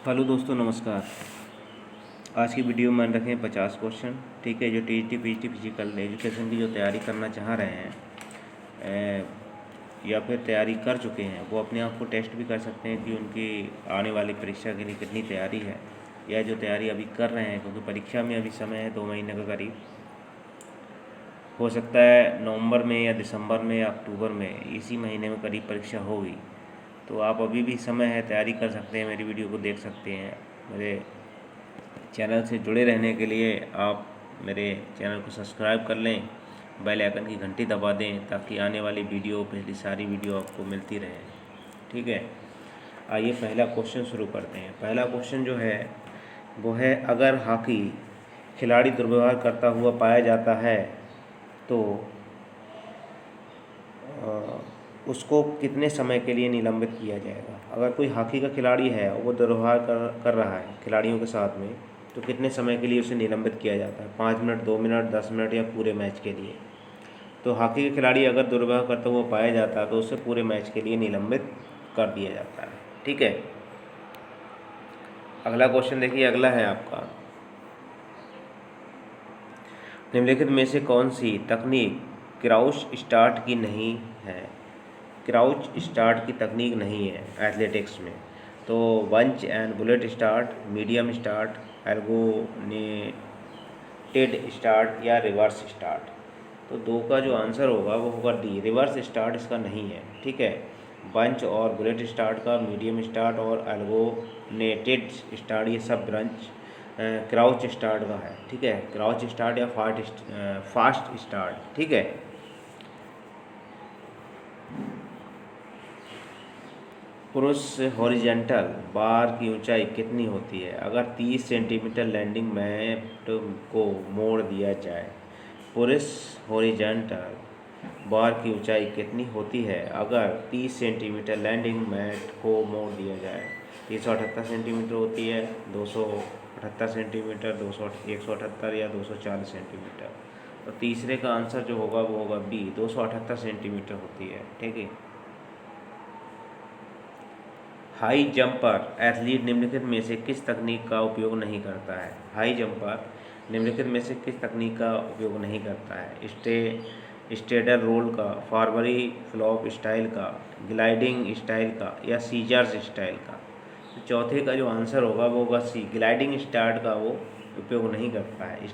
Hello दोस्तों, नमस्कार। आज की वीडियो में रखें 50 क्वेश्चन। ठीक है, जो टीजीटी पीजीटी फिजिकल एजुकेशन की जो तैयारी करना चाह रहे हैं या फिर तैयारी कर चुके हैं, वो अपने आप को टेस्ट भी कर सकते हैं कि उनकी आने वाली परीक्षा के लिए कितनी तैयारी है, या जो तैयारी अभी कर रहे हैं, क्योंकि परीक्षा में अभी समय है 2 महीने का करीब। हो सकता है नवंबर में या दिसंबर में या अक्टूबर में, इसी महीने में करीब परीक्षा होगी। तो आप अभी भी समय है, तैयारी कर सकते हैं, मेरी वीडियो को देख सकते हैं। मेरे चैनल से जुड़े रहने के लिए आप मेरे चैनल को सब्सक्राइब कर लें, बेल आइकन की घंटी दबा दें, ताकि आने वाली वीडियो, पिछली सारी वीडियो आपको मिलती रहे। ठीक है, आइए पहला क्वेश्चन शुरू करते हैं। पहला क्वेश्चन जो है वो है, अगर हॉकी खिलाड़ी दुर्व्यवहार करता हुआ पाया जाता है तो उसको कितने समय के लिए निलंबित किया जाएगा। अगर कोई हॉकी का खिलाड़ी है और वो दुर्व्यवहार कर रहा है खिलाड़ियों के साथ में, तो कितने समय के लिए उसे निलंबित किया जाता है। 5 मिनट, 2 मिनट, 10 मिनट या पूरे मैच के लिए। तो हॉकी का खिलाड़ी अगर दुर्व्यवहार करता हुआ पाया जाता है तो उसे पूरे मैच के लिए निलंबित कर दिया जाता है। ठीक है, अगला क्वेश्चन देखिए। अगला है आपका, निम्नलिखित में से कौन सी तकनीक क्राउच स्टार्ट की नहीं है। क्राउच स्टार्ट की तकनीक नहीं है एथलेटिक्स में। तो bunch and bullet start, medium start, elongated start या रिवर्स स्टार्ट। तो दो का जो आंसर होगा वो होगा डी, रिवर्स स्टार्ट इसका नहीं है। ठीक है, बंच और बुलेट स्टार्ट का, मीडियम स्टार्ट और एल्गोनेटेड स्टार्ट, ये सब ब्रंच क्राउच स्टार्ट का है। ठीक है, क्राउच स्टार्ट या फास्ट स्टार्ट। ठीक है, पुरुष हॉरिजेंटल बार की ऊंचाई कितनी होती है। अगर 30 सेंटीमीटर लैंडिंग मैट को मोड़ दिया जाए, पुरुष हॉरिजेंटल बार की ऊंचाई कितनी होती है अगर 30 सेंटीमीटर लैंडिंग मैट को मोड़ दिया जाए। 378 सेंटीमीटर होती है, 278 सेंटीमीटर, 178 या 240 सेंटीमीटर। तो तीसरे का आंसर जो होगा वो होगा बी, 278 सेंटीमीटर होती है। ठीक है, हाई जंपर एथलीट निम्नलिखित में से किस तकनीक का उपयोग नहीं करता है। हाई जंपर निम्नलिखित में से किस तकनीक का उपयोग नहीं करता है। स्टेडर रोल का, फॉरवर्डी फ्लॉप स्टाइल का, ग्लाइडिंग स्टाइल का या सीजर्स स्टाइल का। तो चौथे का जो आंसर होगा वो होगा सी, ग्लाइडिंग स्टाइल का वो उपयोग नहीं करता है।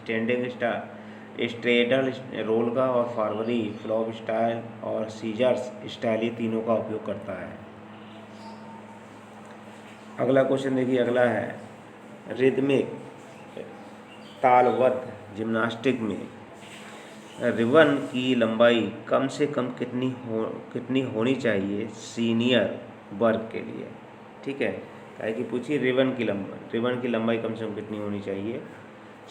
स्ट्रेडल रोल का और फॉरवर्डी फ्लॉप स्टाइल और सीजर्स स्टाइल, ये तीनों का उपयोग करता है। अगला क्वेश्चन देखिए। अगला है, रिदमिक तालबद्ध जिम्नास्टिक में रिबन की लंबाई कम से कम कितनी होनी चाहिए सीनियर वर्ग के लिए। ठीक है, काहे कि पूछिए रिबन की लंबाई कम से कम कितनी होनी चाहिए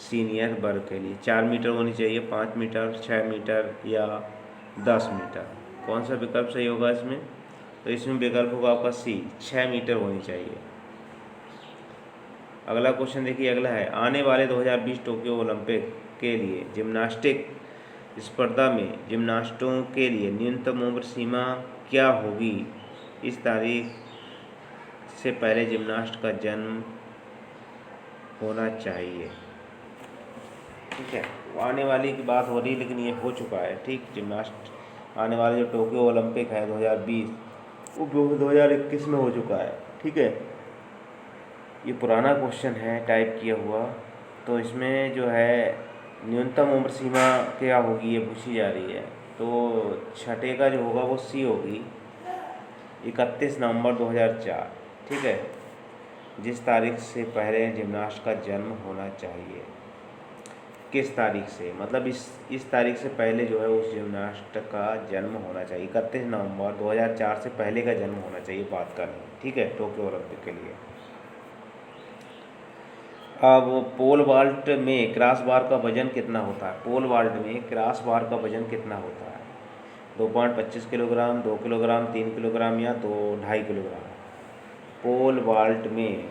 सीनियर वर्ग के लिए। 4 मीटर होनी चाहिए, 5 मीटर, 6 मीटर या 10 मीटर। कौन सा विकल्प सही होगा इसमें। तो इसमें विकल्प होगा आपका सी, 6 मीटर होनी चाहिए। अगला क्वेश्चन देखिए। अगला है, आने वाले 2020 टोक्यो ओलंपिक के लिए जिम्नास्टिक स्पर्धा में जिम्नास्टों के लिए न्यूनतम उम्र सीमा क्या होगी। इस तारीख से पहले जिम्नास्ट का जन्म होना चाहिए। ठीक है, आने वाली की बात हो रही, लेकिन ये हो चुका है। ठीक, जिम्नास्ट आने वाले जो टोक्यो ओलंपिक है 2020, वो 2021 में हो चुका है। ठीक है, ये पुराना क्वेश्चन है टाइप किया हुआ। तो इसमें जो है न्यूनतम उम्र सीमा क्या होगी ये पूछी जा रही है। तो छठे का जो होगा वो सी होगी, 31 नवंबर 2004। ठीक है, जिस तारीख से पहले जिम्नास्ट का जन्म होना चाहिए। किस तारीख से, मतलब इस तारीख से पहले जो है उस जिम्नास्ट का जन्म होना चाहिए। 31 नवंबर 2004 से पहले का जन्म होना चाहिए, बात करनी। ठीक है, टोक्यो ओलंपिक के लिए। अब पोल वाल्ट में क्रॉस बार का वजन कितना होता है। पोल वाल्ट में क्रॉस बार का वजन कितना होता है। 2.25 किलोग्राम, 2 किलोग्राम, 3 किलोग्राम या 2.5 किलोग्राम। पोल वाल्ट में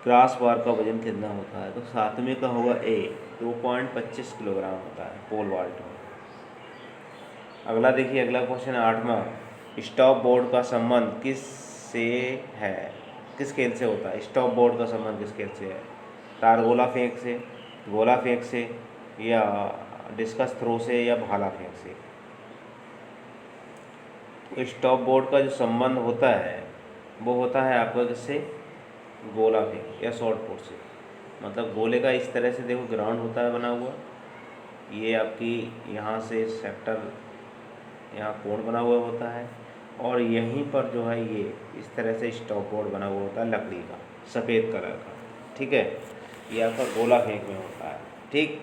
क्रॉस बार का वजन कितना होता है। तो सातवें का होगा ए, 2.25 किलोग्राम होता है पोल वाल्ट में। अगला देखिए। अगला क्वेश्चन 8वां, स्टॉप बोर्ड का संबंध किस से है। किस खेल से होता है? स्टॉप बोर्ड का संबंध किस खेल से है? तार गोला फेंक से, गोला फेंक से, या डिस्कस थ्रो से, या भाला फेंक से? तो स्टॉप बोर्ड का जो संबंध होता है वो होता है आपका किससे? गोला फेंक या शॉर्ट पुट से। मतलब गोले का इस तरह से देखो ग्राउंड होता है बना हुआ, ये आपकी यहाँ से सेक्टर, यहाँ कोण बना हुआ होता है, और यहीं पर जो है ये इस तरह से स्टॉप बोर्ड बना हुआ होता है लकड़ी का, सफ़ेद कलर का। ठीक है, ये आपका गोला फेंक में होता है। ठीक,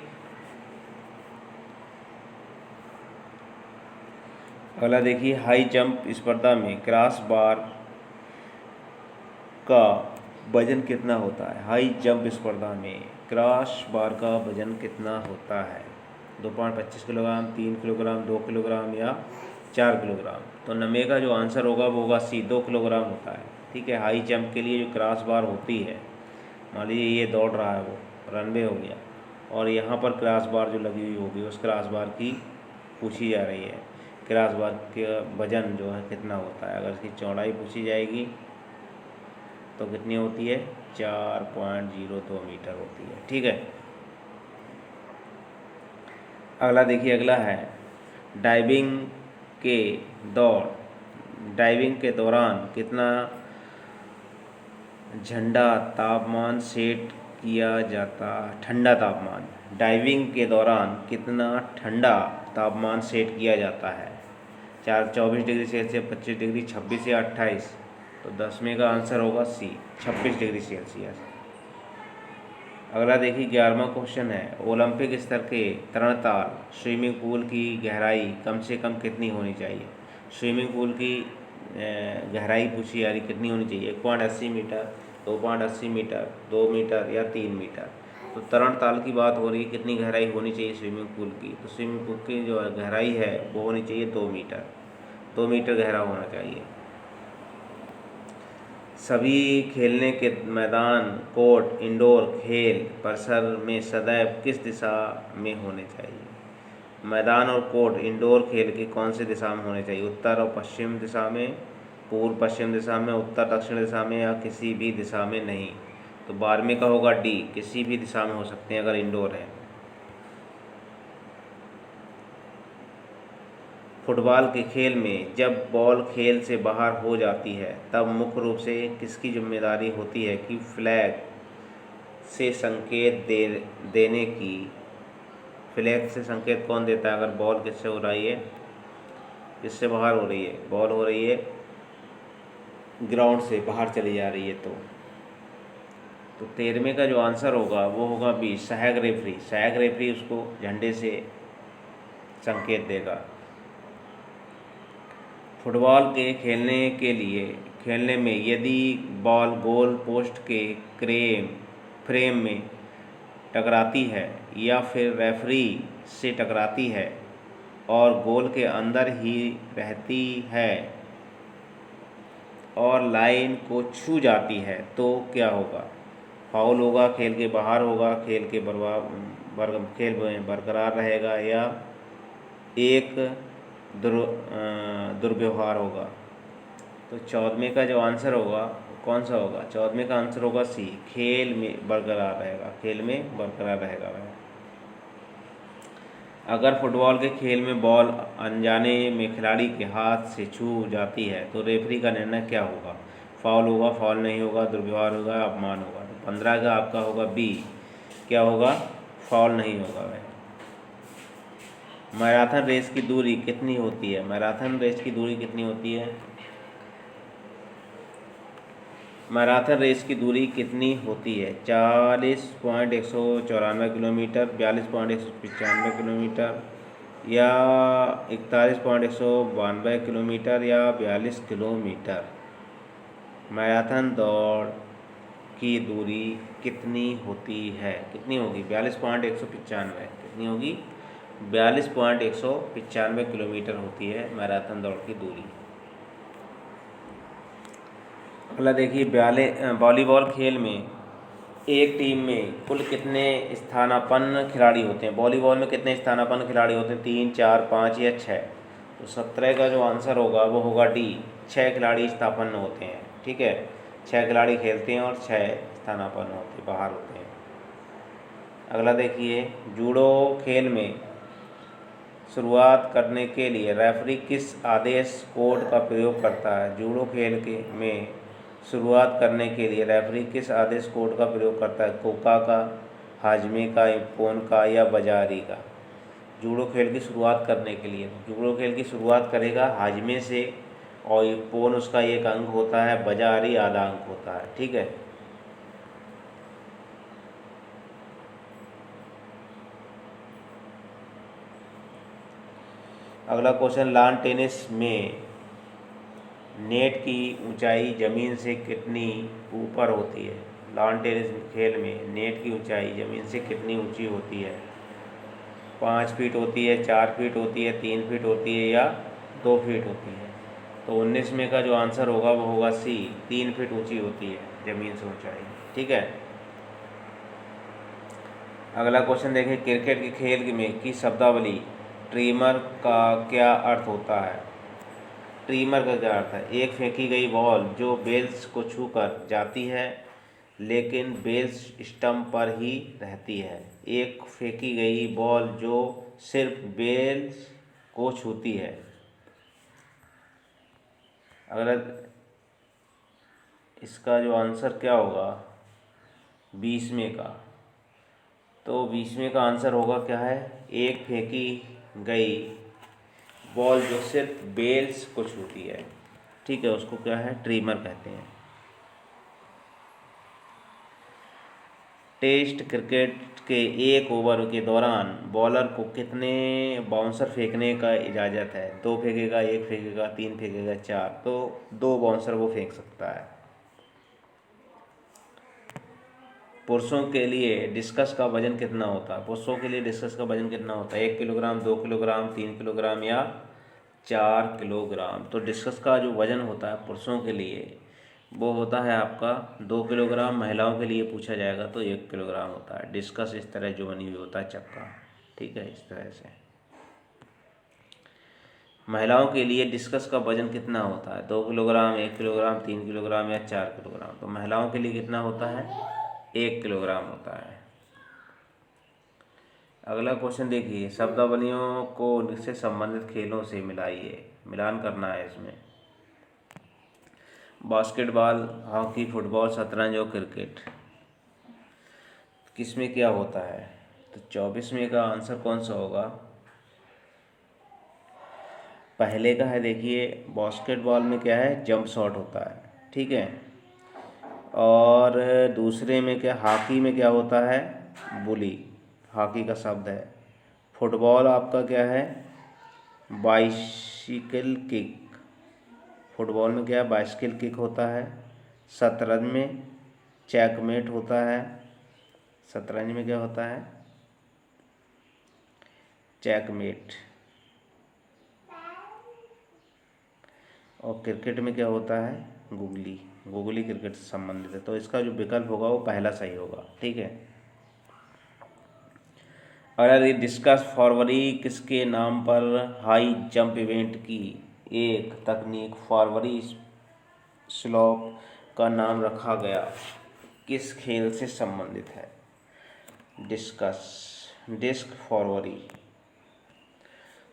अगला देखिए, हाई जंप स्पर्धा में क्रॉस बार का वजन कितना होता है? हाई जंप स्पर्धा में क्रॉस बार का वजन कितना होता है? 2.25 किलोग्राम, 3 किलोग्राम, 2 किलोग्राम, या 4 किलोग्राम? तो नंबर का जो आंसर होगा वो होगा सी, 2 किलोग्राम होता है। ठीक है, हाई जंप के लिए जो क्रॉस बार होती है, मान लीजिए ये दौड़ रहा है, वो रनवे हो गया, और यहाँ पर क्रॉस बार जो लगी हुई होगी उस क्रॉस बार की पूछी जा रही है, क्रॉस बार का वजन जो है कितना होता है। अगर इसकी चौड़ाई पूछी जाएगी तो कितनी होती है? 4.02 मीटर होती है। ठीक है, अगला देखिए, अगला है डाइविंग के दौरान कितना झंडा तापमान सेट किया जाता? ठंडा तापमान, डाइविंग के दौरान कितना ठंडा तापमान सेट किया जाता है? 24 डिग्री सेल्सियस, 25 डिग्री, 26 या 28? तो 10वें का आंसर होगा सी, 26 डिग्री सेल्सियस। अगला देखिए, 11वां क्वेश्चन है, ओलंपिक स्तर के तरणताल स्विमिंग पूल की गहराई कम से कम कितनी होनी चाहिए? स्विमिंग पूल की गहराई पूछी जा रही, कितनी होनी चाहिए? 1.80 मीटर, 2.80 मीटर, 2 मीटर, या 3 मीटर? तो तरणताल की बात हो रही है, कितनी गहराई होनी चाहिए स्विमिंग पूल की? तो स्विमिंग पूल की जो गहराई है वो होनी चाहिए 2 मीटर, 2 मीटर गहरा होना चाहिए। सभी खेलने के मैदान, कोर्ट, इंडोर खेल परिसर में सदैव किस दिशा में होने चाहिए? मैदान और कोर्ट इंडोर खेल के कौन से दिशा में होने चाहिए? उत्तर और पश्चिम दिशा में, पूर्व पश्चिम दिशा में, उत्तर दक्षिण दिशा में, या किसी भी दिशा में नहीं? तो 12वें का होगा डी, किसी भी दिशा में हो सकते हैं अगर इंडोर है। फुटबॉल के खेल में जब बॉल खेल से बाहर हो जाती है तब मुख्य रूप से किसकी जिम्मेदारी होती है कि फ्लैग से संकेत देने की? फ्लैग से संकेत कौन देता है अगर बॉल किससे हो रही है, किससे बाहर हो रही है? बॉल हो रही है ग्राउंड से बाहर चली जा रही है। तो 13वें का जो आंसर होगा वो होगा बी, सहायक रेफरी। सहायक रेफरी उसको झंडे से संकेत देगा। फुटबॉल के खेलने में यदि बॉल गोल पोस्ट के फ्रेम में टकराती है या फिर रेफरी से टकराती है और गोल के अंदर ही रहती है और लाइन को छू जाती है तो क्या होगा? फाउल होगा, खेल के बाहर होगा, खेल में बरकरार रहेगा, या एक दुर्व्यवहार होगा? तो 14वें का जो आंसर होगा कौन सा होगा? 14वें का आंसर होगा सी, खेल में बरकरार रहेगा, खेल में बरकरार रहेगा वह। अगर फुटबॉल के खेल में बॉल अनजाने में खिलाड़ी के हाथ से छू जाती है तो रेफरी का निर्णय क्या होगा? फाउल होगा, फाउल नहीं होगा, दुर्व्यवहार होगा, अपमान होगा? तो 15 का आपका होगा बी, क्या होगा? फाउल नहीं होगा वह। मैराथन रेस की दूरी कितनी होती है? मैराथन रेस की दूरी कितनी होती है? मैराथन रेस की दूरी कितनी होती है? 40.194 किलोमीटर, 42.195 किलोमीटर, या 41.192 किलोमीटर, या 42 किलोमीटर? मैराथन दौड़ की दूरी कितनी होती है? कितनी होगी? 42.195। कितनी होगी? 42.195 किलोमीटर होती है मैराथन दौड़ की दूरी। अगला देखिए, वॉलीबॉल खेल में एक टीम में कुल कितने स्थानापन्न खिलाड़ी होते हैं? वॉलीबॉल में कितने स्थानापन्न खिलाड़ी होते हैं? 3, 4, 5 या 6? तो 17 का जो आंसर होगा वो होगा डी, 6 खिलाड़ी स्थानापन्न होते हैं। ठीक है, 6 खिलाड़ी खेलते हैं और 6 स्थानापन्न होते बाहर होते हैं। अगला देखिए, जूडो खेल में शुरुआत करने के लिए रेफरी किस आदेश कोड का प्रयोग करता है? जूडो खेल के में शुरुआत करने के लिए रेफरी किस आदेश कोड का प्रयोग करता है? कोका का, हाजमे का, इप्पोन का या बाजारी का? जूडो खेल की शुरुआत करने के लिए जूडो खेल की शुरुआत करेगा हाजमे से, और इप्पोन उसका एक अंग होता है, बाजारी आधा अंग होता है। ठीक है। अगला क्वेश्चन, लॉन टेनिस में नेट की ऊंचाई ज़मीन से कितनी ऊपर होती है? लॉन टेनिस खेल में नेट की ऊंचाई ज़मीन से कितनी ऊंची होती है? 5 फीट होती है, 4 फीट होती है, 3 फीट होती है या 2 फीट होती है? तो 19 में का जो आंसर होगा वो होगा सी, 3 फीट ऊंची होती है ज़मीन से ऊंचाई। ठीक है। अगला क्वेश्चन देखें, क्रिकेट के खेल में की शब्दावली ट्रीमर का क्या अर्थ होता है? ट्रीमर का क्या अर्थ है? एक फेंकी गई बॉल जो बेल्स को छूकर जाती है लेकिन बेल्स स्टंप पर ही रहती है। एक फेंकी गई बॉल जो सिर्फ बेल्स को छूती है। अगर इसका जो आंसर क्या होगा 20वें का, तो 20वें का आंसर होगा क्या है? एक फेंकी गई बॉल जो सिर्फ बेल्स को छूती है। ठीक है, उसको क्या है? ट्रीमर कहते हैं। टेस्ट क्रिकेट के एक ओवर के दौरान बॉलर को कितने बाउंसर फेंकने का इजाज़त है? 2 फेंकेगा, 1 फेंकेगा, 3 फेंकेगा, 4? तो 2 बाउंसर वो फेंक सकता है। पुरुषों के लिए डिस्कस का वजन कितना होता है? पुरुषों के लिए डिस्कस का वजन कितना होता है? 1 किलोग्राम, 2 किलोग्राम, 3 किलोग्राम या 4 किलोग्राम? तो डिस्कस का जो वजन होता है पुरुषों के लिए वो होता है आपका 2 किलोग्राम। महिलाओं के लिए पूछा जाएगा तो 1 किलोग्राम होता है। डिस्कस इस तरह जो बनी हुई होता है चक्का। ठीक है, इस तरह से। महिलाओं के लिए डिस्कस का वजन कितना होता है? 2 किलोग्राम, 1 किलोग्राम, 3 किलोग्राम या 4 किलोग्राम? तो महिलाओं के लिए कितना होता है? 1 किलोग्राम होता है। अगला क्वेश्चन देखिए, शब्दावलियों को से संबंधित खेलों से मिलाइए। मिलान करना है इसमें। बास्केटबॉल, हॉकी, फुटबॉल, शतरंज और क्रिकेट किसमें क्या होता है? तो 24वें का आंसर कौन सा होगा? पहले का है, देखिए बास्केटबॉल में क्या है? जंप शॉट होता है। ठीक है। और दूसरे में क्या, हॉकी में क्या होता है? बुली, हॉकी का शब्द है। फुटबॉल आपका क्या है? Bicycle kick. फुटबॉल में क्या है? बाइसिकल किक होता है। शतरंज में चेकमेट होता है। शतरंज में क्या होता है? चेकमेट। और क्रिकेट में क्या होता है? गुगली। गुगली क्रिकेट से संबंधित है। तो इसका जो विकल्प होगा वो पहला सही होगा। ठीक है। अगर ये डिस्कस फॉरवर्डी किसके नाम पर हाई जंप इवेंट की एक तकनीक फॉरवर्डी स्लोप का नाम रखा गया, किस खेल से संबंधित है? डिस्कस, डिस्क फॉरवर्डी।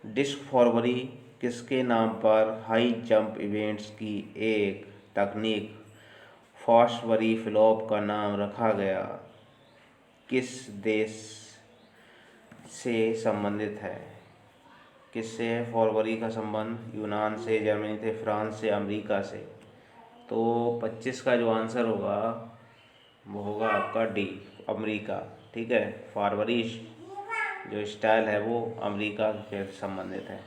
डिस्क फॉरवर्डी किसके नाम पर हाई जंप इवेंट्स की एक तकनीक फॉस्वरी फ्लॉप का नाम रखा गया, किस देश से संबंधित है? किससे है फॉरवरी का संबंध? यूनान से, जर्मनी से, फ्रांस से, अमेरिका से? तो 25 का जो आंसर होगा वो होगा आपका डी, अमेरिका। ठीक है, फॉरवरी जो स्टाइल है वो अमेरिका से संबंधित है।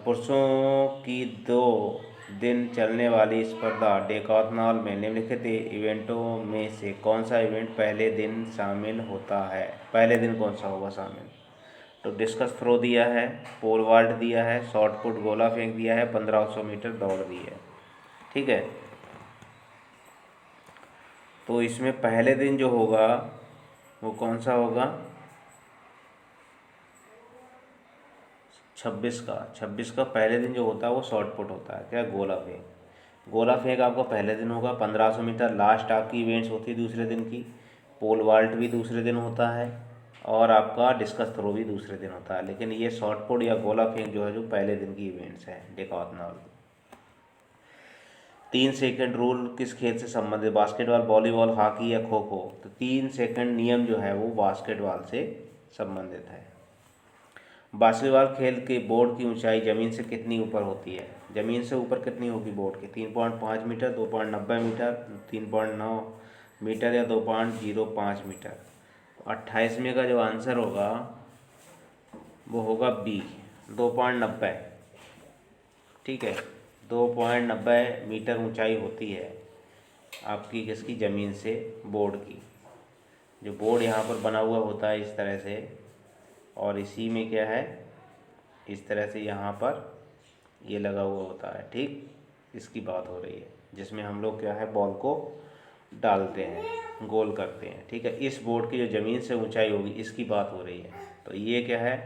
पुरुषों की 2 दिन चलने वाली स्पर्धा डेकाथलॉन में निम्नलिखित इवेंटों में से कौन सा इवेंट पहले दिन शामिल होता है? पहले दिन कौन सा होगा शामिल? तो डिस्कस थ्रो दिया है, पोल वॉल्ट दिया है, शॉट पुट गोला फेंक दिया है, 1500 मीटर दौड़ दी है। ठीक है। तो इसमें पहले दिन जो होगा वो कौन सा होगा? 26 का पहले दिन जो होता है वो शॉर्ट पुट होता है। क्या? गोला फेंक। गोला फेंक आपका पहले दिन होगा 1500 मीटर। लास्ट आपकी इवेंट्स होती है दूसरे दिन की। पोल वाल्ट भी दूसरे दिन होता है और आपका डिस्कस थ्रो भी दूसरे दिन होता है। लेकिन ये शॉर्ट पुट या गोला फेंक जो है जो पहले दिन की इवेंट्स हैं डेकाथलॉन। 3 सेकंड रूल किस खेल से संबंधित? बास्केटबॉल, वॉलीबॉल, हॉकी या खो खो? तो 3 सेकंड नियम जो है वो बास्केटबॉल से संबंधित है। बास्केटबॉल खेल के बोर्ड की ऊंचाई ज़मीन से कितनी ऊपर होती है? ज़मीन से ऊपर कितनी होगी बोर्ड की? 3.5 मीटर, 2.90 मीटर, 3.9 मीटर या 2.05 मीटर। 28वें का जो आंसर होगा वो होगा बी, 2.90। ठीक है, 2.90 मीटर ऊंचाई होती है आपकी किसकी? ज़मीन से बोर्ड की। जो बोर्ड यहाँ पर बना हुआ होता है इस तरह से, और इसी में क्या है, इस तरह से यहाँ पर ये लगा हुआ होता है। ठीक, इसकी बात हो रही है जिसमें हम लोग क्या है बॉल को डालते हैं, गोल करते हैं। ठीक है, इस बोर्ड की जो ज़मीन से ऊंचाई होगी इसकी बात हो रही है। तो ये क्या है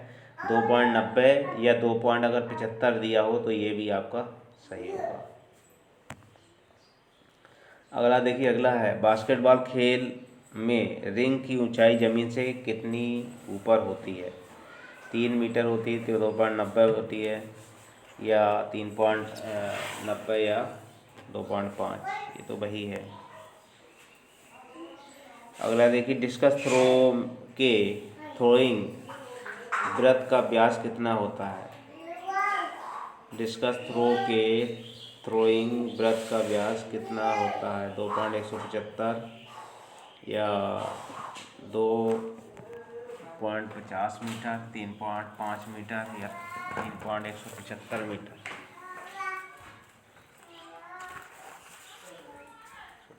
2.90 या 2.75 दिया हो तो ये भी आपका सही होगा। अगला देखिए, अगला है बास्केटबॉल खेल में रिंग की ऊंचाई ज़मीन से कितनी ऊपर होती है? 3 मीटर होती है, तो 2.90 होती है, या 3.90 या 2.5, ये तो वही है। अगला देखिए, डिस्कस थ्रो के थ्रोइंग वृत्त का व्यास कितना होता है? डिस्कस थ्रो के थ्रोइंग वृत्त का व्यास कितना होता है? 2.175 या 2.50 मीटर, 3.5 मीटर या 3.175 मीटर?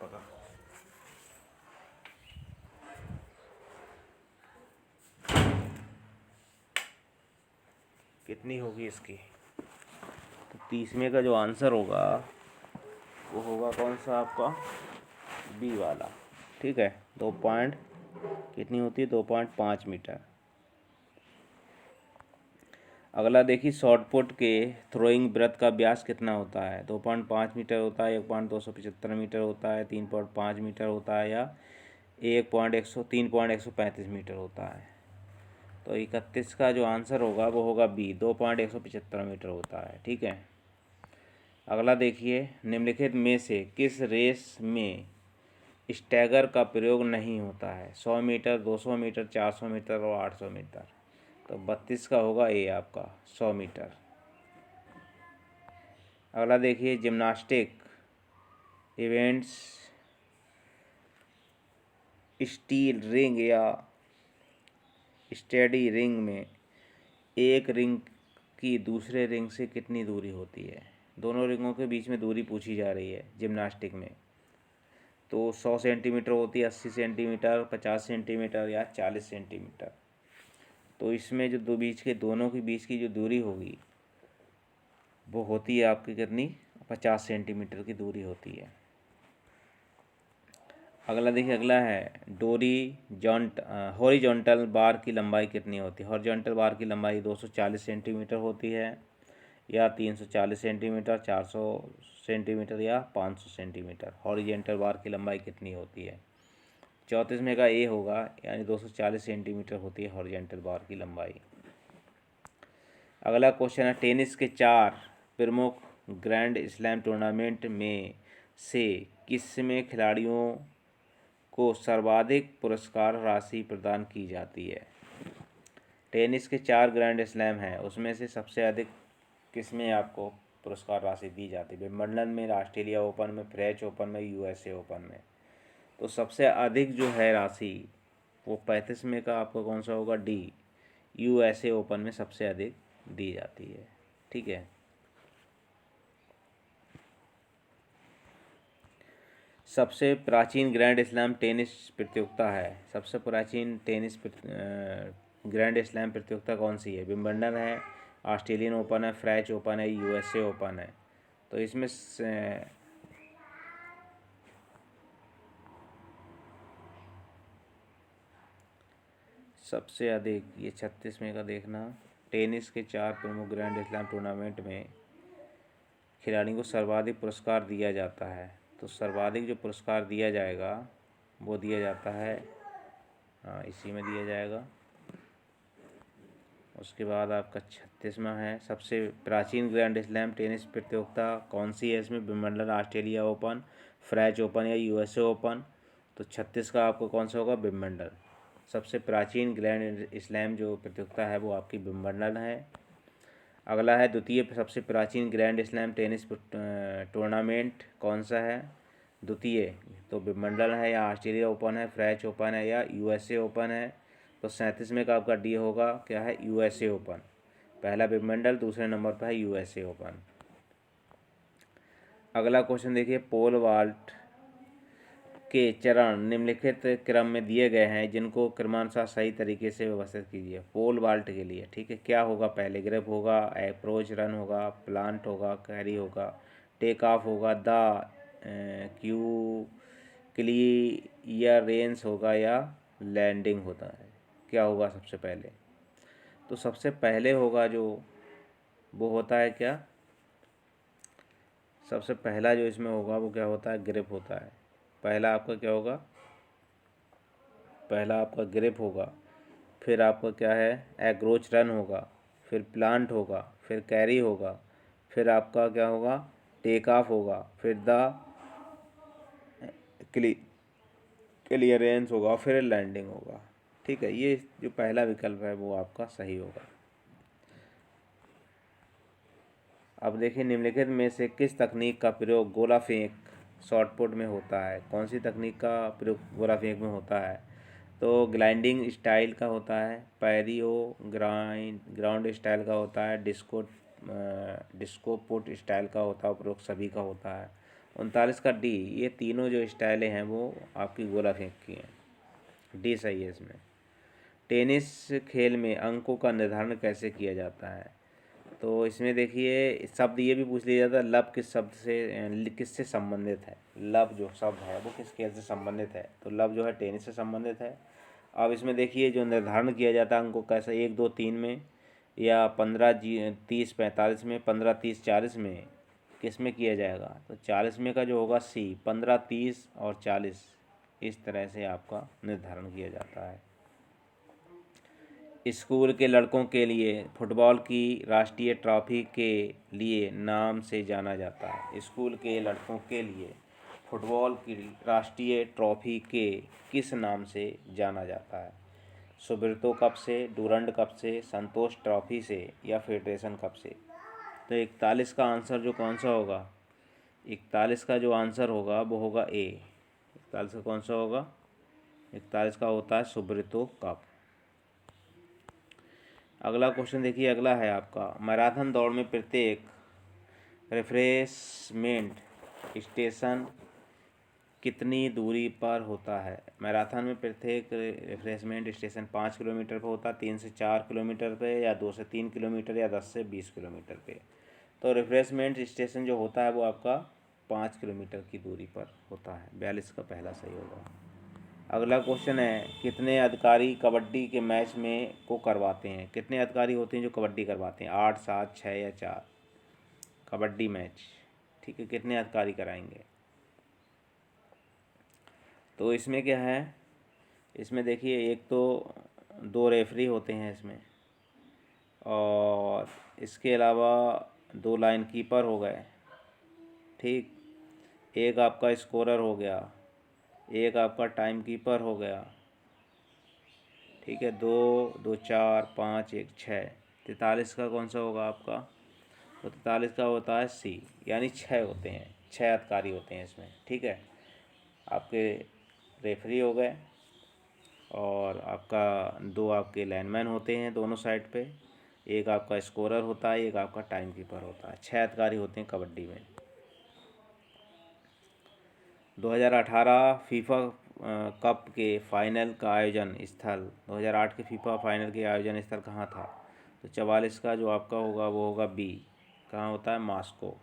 पता कितनी होगी इसकी? तो 30वें का जो आंसर होगा वो होगा कौन सा आपका? बी वाला। ठीक है, 2 पॉइंट कितनी होती है? 2.5 मीटर। अगला देखिए, शॉर्ट पुट के थ्रोइंग वृत्त का व्यास कितना होता है? 2.5 मीटर होता है, 1.275 मीटर होता है, 3.5 मीटर होता है, या 3.135 मीटर होता है? तो 31 का जो आंसर होगा वो होगा बी, 2.175 मीटर होता है। ठीक है, अगला देखिए, निम्नलिखित में से किस रेस में स्टैगर का प्रयोग नहीं होता है? 100 मीटर, 200 मीटर, 400 मीटर और 800 मीटर? तो 32 का होगा ए आपका, 100 मीटर। अगला देखिए, जिम्नास्टिक इवेंट्स स्टील रिंग या स्टेडी रिंग में एक रिंग की दूसरे रिंग से कितनी दूरी होती है? दोनों रिंगों के बीच में दूरी पूछी जा रही है जिम्नास्टिक में। तो 100 सेंटीमीटर होती है, 80 सेंटीमीटर, 50 सेंटीमीटर या 40 सेंटीमीटर? तो इसमें जो दो बीच के दोनों के बीच की जो दूरी होगी वो होती है आपकी कितनी? 50 सेंटीमीटर की दूरी होती है। अगला देखिए, अगला है डोरी हॉरिजॉन्टल बार की लंबाई कितनी होती है? हॉरिजॉन्टल बार की लंबाई 240 सेंटीमीटर होती है, या 340 सेंटीमीटर, 400 सेंटीमीटर या 500 सेंटीमीटर? हॉरिजॉन्टल बार की लंबाई कितनी होती है? 34 का ए होगा, यानी 240 सेंटीमीटर होती है हॉरिजॉन्टल बार की लंबाई। अगला क्वेश्चन है, टेनिस के 4 प्रमुख ग्रैंड स्लैम टूर्नामेंट में से किसमें खिलाड़ियों को सर्वाधिक पुरस्कार राशि प्रदान की जाती है? टेनिस के 4 ग्रैंड स्लैम हैं, उसमें से सबसे अधिक किसमें आपको पुरस्कार राशि दी जाती है? विंबलडन में, ऑस्ट्रेलिया ओपन में, फ्रेंच ओपन में, यूएसए ओपन में? तो सबसे अधिक जो है राशि वो 35वें का आपका कौन सा होगा? डी, यूएसए ओपन में सबसे अधिक दी जाती है। ठीक है, सबसे प्राचीन ग्रैंड स्लैम टेनिस प्रतियोगिता है, सबसे प्राचीन टेनिस ग्रैंड स्लैम प्रतियोगिता कौन सी है? विंबलडन है, ऑस्ट्रेलियन ओपन है, फ्रेंच ओपन है, यूएसए ओपन है? तो इसमें सबसे अधिक, ये 36वें का देखना, टेनिस के 4 प्रमुख ग्रैंड स्लैम टूर्नामेंट में खिलाड़ी को सर्वाधिक पुरस्कार दिया जाता है। तो सर्वाधिक जो पुरस्कार दिया जाएगा वो दिया जाता है, हाँ इसी में दिया जाएगा। उसके बाद आपका 36वां है, सबसे प्राचीन ग्रैंड स्लैम टेनिस प्रतियोगिता कौन सी है? इसमें Wimbledon, Australia open, French open या यूएसए ओपन। तो 36 का आपको कौन सा होगा? विंबलडन। सबसे प्राचीन ग्रैंड स्लैम जो प्रतियोगिता है वो आपकी विंबलडन है। अगला है द्वितीय सबसे प्राचीन ग्रैंड स्लैम टेनिस टूर्नामेंट कौन सा है? द्वितीय तो विंबलडन है या ऑस्ट्रेलिया ओपन है, फ्रेंच ओपन है या यूएसए ओपन है। तो 37 में का आपका डी होगा, क्या है? USA open. पहला विंबलडन, दूसरे नंबर पर है यूएसए ओपन। अगला क्वेश्चन देखिए, पोल वाल्ट के चरण निम्नलिखित क्रम में दिए गए हैं, जिनको क्रमानुसार सही तरीके से व्यवस्थित कीजिए। पोल वाल्ट के लिए, ठीक है, क्या होगा? पहले ग्रिप होगा, अप्रोच रन होगा, प्लांट होगा, कैरी होगा, टेक ऑफ होगा, द क्यू क्लियरेंस होगा या लैंडिंग होता है। क्या होगा सबसे पहले? तो सबसे पहले होगा जो वो होता है क्या? सबसे पहला जो इसमें होगा वो क्या होता है? ग्रिप होता है। पहला आपका क्या होगा? पहला आपका ग्रिप होगा, फिर आपका क्या है? एग्रोच रन होगा, फिर प्लांट होगा, फिर कैरी होगा, फिर आपका क्या होगा? टेक ऑफ होगा, फिर द क्लियरेंस होगा, फिर लैंडिंग होगा। ठीक है, ये जो पहला विकल्प है वो आपका सही होगा। अब देखिए, निम्नलिखित में से किस तकनीक का प्रयोग गोला फेंक शॉटपुट में होता है? कौन सी तकनीक का प्रयोग गोला फेंक में होता है? तो ग्लाइडिंग स्टाइल का होता है, पैरियो ग्राउंड स्टाइल का होता है, डिस्को पुट स्टाइल का होता है, उपरोक्त सभी का होता है। 39 का डी, ये तीनों जो स्टाइलें हैं वो आपकी गोला फेंक की हैं। डी सही है इसमें। टेनिस खेल में अंकों का निर्धारण कैसे किया जाता है? तो इसमें देखिए, शब्द ये भी पूछ लिया जाता है, लब किस शब्द से किससे संबंधित है? लब जो शब्द है वो किस खेल से संबंधित है? तो लब जो है टेनिस से संबंधित है। अब इसमें देखिए, जो निर्धारण किया जाता है अंकों कैसे, 1 2 3 में या 15 30 45 में, 15 30 40 में, किस में किया जाएगा? तो 40 में का जो होगा सी, 15 30 और 40, इस तरह से आपका निर्धारण किया जाता है। स्कूल के लड़कों के लिए फुटबॉल की राष्ट्रीय ट्रॉफी के लिए नाम से जाना जाता है। स्कूल के लड़कों के लिए फुटबॉल की राष्ट्रीय ट्रॉफी के किस नाम से जाना जाता है? सुब्रतो कप से, डूरंड कप से, संतोष ट्रॉफी से या फेडरेशन कप से? तो 41 का आंसर जो कौन सा होगा? 41 का जो आंसर होगा वो होगा ए। 41 का कौन सा होगा? 41 का होता है सुब्रतो कप। अगला क्वेश्चन देखिए, अगला है आपका, मैराथन दौड़ में प्रत्येक रिफ्रेशमेंट स्टेशन कितनी दूरी पर होता है? मैराथन में प्रत्येक रिफ्रेशमेंट स्टेशन 5 किलोमीटर पर होता है, 3 से 4 किलोमीटर पे, या 2 से 3 किलोमीटर, या 10 से 20 किलोमीटर पे। तो रिफ्रेशमेंट स्टेशन जो होता है वो आपका 5 किलोमीटर की दूरी पर होता है। 42 का पहला सही होगा। अगला क्वेश्चन है, कितने अधिकारी कबड्डी के मैच में को करवाते हैं? कितने अधिकारी होते हैं जो कबड्डी करवाते हैं? 8 7 6 या 4? कबड्डी मैच, ठीक है, कितने अधिकारी कराएंगे? तो इसमें क्या है, इसमें देखिए, एक तो 2 रेफरी होते हैं इसमें, और इसके अलावा 2 लाइन कीपर हो गए, ठीक, एक आपका स्कोरर हो गया, एक आपका टाइम कीपर हो गया, ठीक है, 2 2 4 5 1 6। 43 का कौन सा होगा आपका? तो 43 का होता है सी, यानी 6 होते हैं, 6 अधिकारी होते हैं इसमें, ठीक है। आपके रेफरी हो गए, और आपका 2 आपके लाइनमैन होते हैं दोनों साइड पे, एक आपका स्कोरर होता है, एक आपका टाइम कीपर होता है। 6 अधिकारी होते हैं कबड्डी में। 2018 फीफा कप के फाइनल का आयोजन स्थल, 2008 के फीफा फाइनल के आयोजन स्थल कहाँ था? तो 44 का जो आपका होगा वो होगा बी, कहाँ होता है? मॉस्को।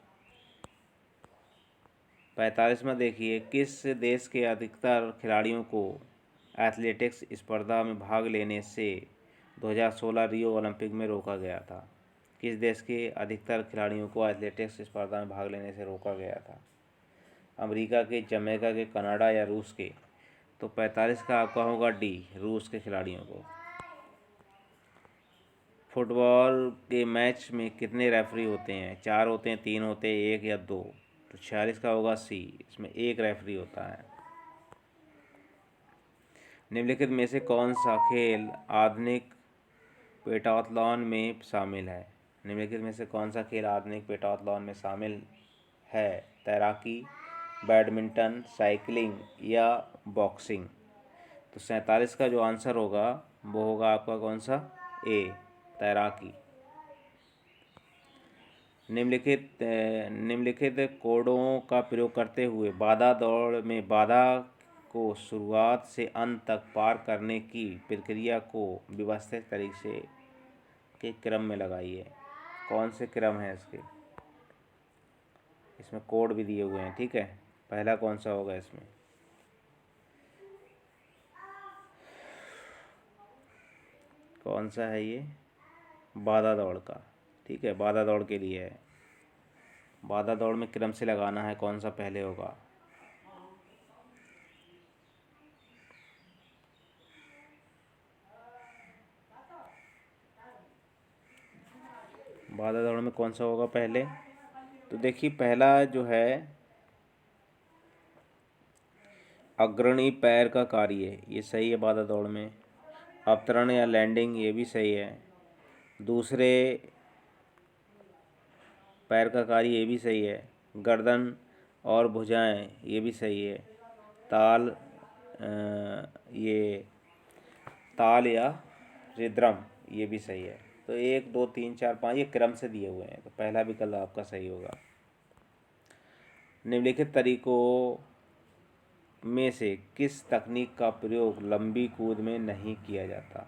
45 में देखिए, किस देश के अधिकतर खिलाड़ियों को एथलेटिक्स स्पर्धा में भाग लेने से 2016 रियो ओलंपिक में रोका गया था? किस देश के अधिकतर खिलाड़ियों को एथलेटिक्स स्पर्धा में भाग लेने से रोका गया था? अमेरिका के, जमैका के, कनाडा या रूस के? तो 45 का आपका होगा डी, रूस के खिलाड़ियों को। फुटबॉल के मैच में कितने रेफरी होते हैं? 4 होते हैं, 3 होते हैं, 1 या 2? तो 46 का होगा सी, इसमें 1 रेफरी होता है। निम्नलिखित में से कौन सा खेल आधुनिक पेंटाथलॉन में शामिल है? निम्नलिखित में से कौन सा खेल आधुनिक पेंटाथलॉन में शामिल है? तैराकी, बैडमिंटन, साइकिलिंग या बॉक्सिंग? तो 47 का जो आंसर होगा वो होगा आपका कौन सा? ए, तैराकी। निम्नलिखित कोडों का प्रयोग करते हुए बाधा दौड़ में बाधा को शुरुआत से अंत तक पार करने की प्रक्रिया को व्यवस्थित तरीके के क्रम में लगाइए। कौन से क्रम है इसके? इसमें कोड भी दिए हुए हैं, ठीक है। पहला कौन सा होगा इसमें? कौन सा है ये? बाधा दौड़ का, ठीक है, बाधा दौड़ के लिए है। बाधा दौड़ में क्रम से लगाना है, कौन सा पहले होगा? बाधा दौड़ में कौन सा होगा पहले? तो देखिए पहला जो है अग्रणी पैर का कार्य, ये सही है बाधा दौड़ में। अवतरण या लैंडिंग, ये भी सही है। दूसरे पैर का कार्य, ये भी सही है। गर्दन और भुजाएं, ये भी सही है। ताल, ये ताल या रिद्रम, ये भी सही है। तो 1 2 3 4 5 ये क्रम से दिए हुए हैं, तो पहला विकल्प आपका सही होगा। निम्नलिखित तरीकों में से किस तकनीक का प्रयोग लंबी कूद में नहीं किया जाता?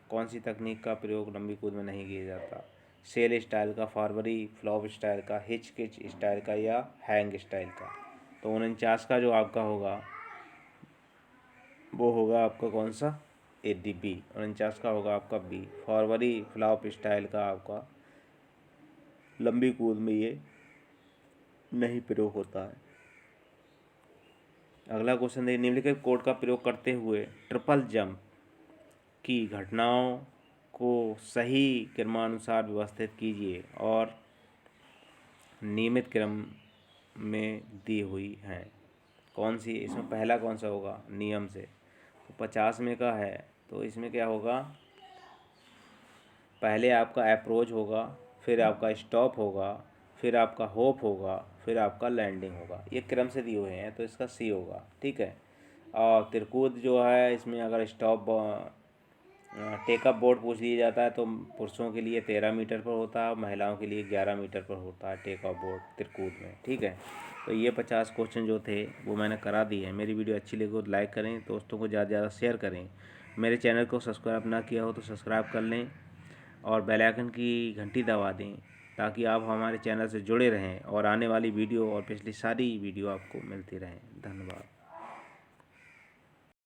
कौन सी तकनीक का प्रयोग लंबी कूद में नहीं किया जाता? सेल स्टाइल का, फॉरवर्डी फ्लॉप स्टाइल का, हिच किच स्टाइल का या हैंग स्टाइल का? तो 49 का जो आपका होगा वो होगा आपका कौन सा? ए, डी, बी। 49 का होगा आपका बी, फॉरवर्डी फ्लॉप स्टाइल का आपका लंबी कूद में ये नहीं प्रयोग होता है। अगला क्वेश्चन देखिए, निम्नलिखित कोड का प्रयोग करते हुए ट्रिपल जंप की घटनाओं को सही क्रमानुसार व्यवस्थित कीजिए और नियमित क्रम में दी हुई हैं। कौन सी इसमें पहला कौन सा होगा नियम से? तो 50 में का है, तो इसमें क्या होगा? पहले आपका अप्रोच होगा, फिर आपका स्टॉप होगा, फिर आपका होप होगा, फिर आपका लैंडिंग होगा। ये क्रम से दिए हुए हैं, तो इसका सी होगा, ठीक है। और तिरकूद जो है, इसमें अगर स्टॉप टेकअप बोर्ड पूछ लिया जाता है तो पुरुषों के लिए 13 मीटर पर होता है, महिलाओं के लिए 11 मीटर पर होता है टेकअप बोर्ड तिरकूद में, ठीक है। तो ये 50 क्वेश्चन जो थे वो मैंने करा दिए हैं। मेरी वीडियो अच्छी लगी तो लाइक करें, दोस्तों को ज़्यादा से ज़्यादा शेयर करें। मेरे चैनल को सब्सक्राइब ना किया हो तो सब्सक्राइब कर लें और बेल आइकन की घंटी दबा दें ताकि आप हमारे चैनल से जुड़े रहें और आने वाली वीडियो और पिछली सारी वीडियो आपको मिलती रहें। धन्यवाद।